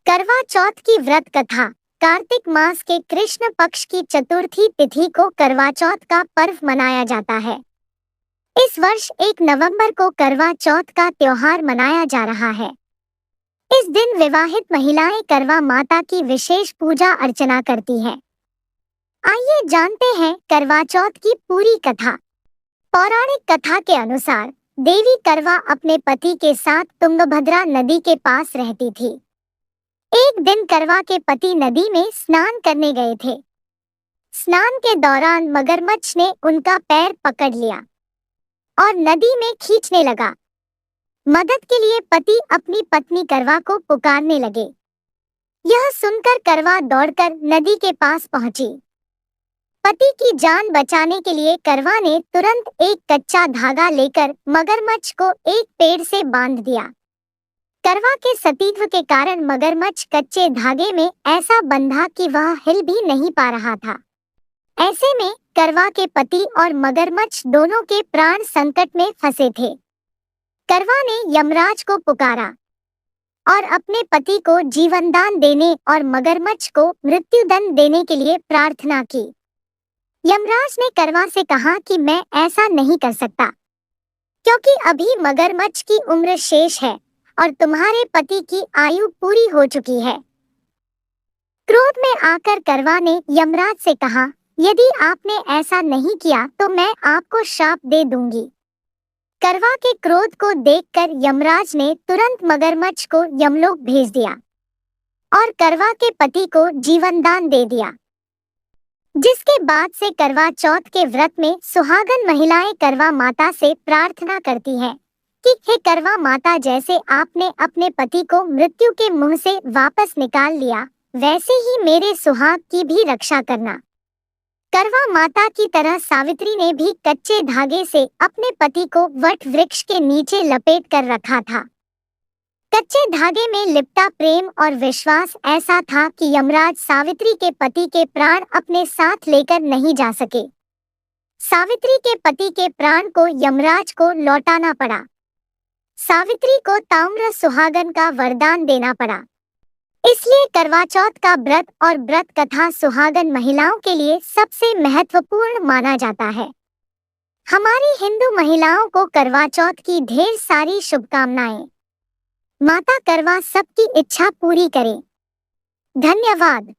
करवा चौथ की व्रत कथा। कार्तिक मास के कृष्ण पक्ष की चतुर्थी तिथि को करवा चौथ का पर्व मनाया जाता है। इस वर्ष 1 नवंबर को करवा चौथ का त्योहार मनाया जा रहा है। इस दिन विवाहित महिलाएं करवा माता की विशेष पूजा अर्चना करती हैं। आइए जानते हैं करवा चौथ की पूरी कथा। पौराणिक कथा के अनुसार देवी करवा अपने पति के साथ तुंगभद्रा नदी के पास रहती थी। एक दिन करवा के पति नदी में स्नान करने गए थे। स्नान के दौरान मगरमच्छ ने उनका पैर पकड़ लिया और नदी में खींचने लगा। मदद के लिए पति अपनी पत्नी करवा को पुकारने लगे। यह सुनकर करवा दौड़कर नदी के पास पहुंची। पति की जान बचाने के लिए करवा ने तुरंत एक कच्चा धागा लेकर मगरमच्छ को एक पेड़ से बांध दिया। करवा के सतीत्व के कारण मगरमच्छ कच्चे धागे में ऐसा बंधा कि वह हिल भी नहीं पा रहा था। ऐसे में करवा के पति और मगरमच्छ दोनों के प्राण संकट में फंसे थे। करवा ने यमराज को पुकारा और अपने पति को जीवनदान देने और मगरमच्छ को मृत्युदंड देने के लिए प्रार्थना की। यमराज ने करवा से कहा कि मैं ऐसा नहीं कर सकता, क्योंकि अभी मगरमच्छ की उम्र शेष है और तुम्हारे पति की आयु पूरी हो चुकी है। क्रोध में आकर करवा ने यमराज से कहा, यदि आपने ऐसा नहीं किया तो मैं आपको श्राप दे दूंगी। करवा के क्रोध को देखकर यमराज ने तुरंत मगरमच्छ को यमलोक भेज दिया और करवा के पति को जीवनदान दे दिया। जिसके बाद से करवा चौथ के व्रत में सुहागन महिलाएं करवा माता से प्रार्थना करती हैं कि हे करवा माता, जैसे आपने अपने पति को मृत्यु के मुंह से वापस निकाल लिया, वैसे ही मेरे सुहाग की भी रक्षा करना। करवा माता की तरह सावित्री ने भी कच्चे धागे से अपने पति को वट वृक्ष के नीचे लपेट कर रखा था। कच्चे धागे में लिपटा प्रेम और विश्वास ऐसा था कि यमराज सावित्री के पति के प्राण अपने साथ लेकर नहीं जा सके। सावित्री के पति के प्राण को यमराज को लौटाना पड़ा। सावित्री को ताम्र सुहागन का वरदान देना पड़ा। इसलिए करवा चौथ का व्रत और व्रत कथा सुहागन महिलाओं के लिए सबसे महत्वपूर्ण माना जाता है। हमारी हिंदू महिलाओं को करवा चौथ की ढेर सारी शुभकामनाएं। माता करवा सबकी इच्छा पूरी करे। धन्यवाद।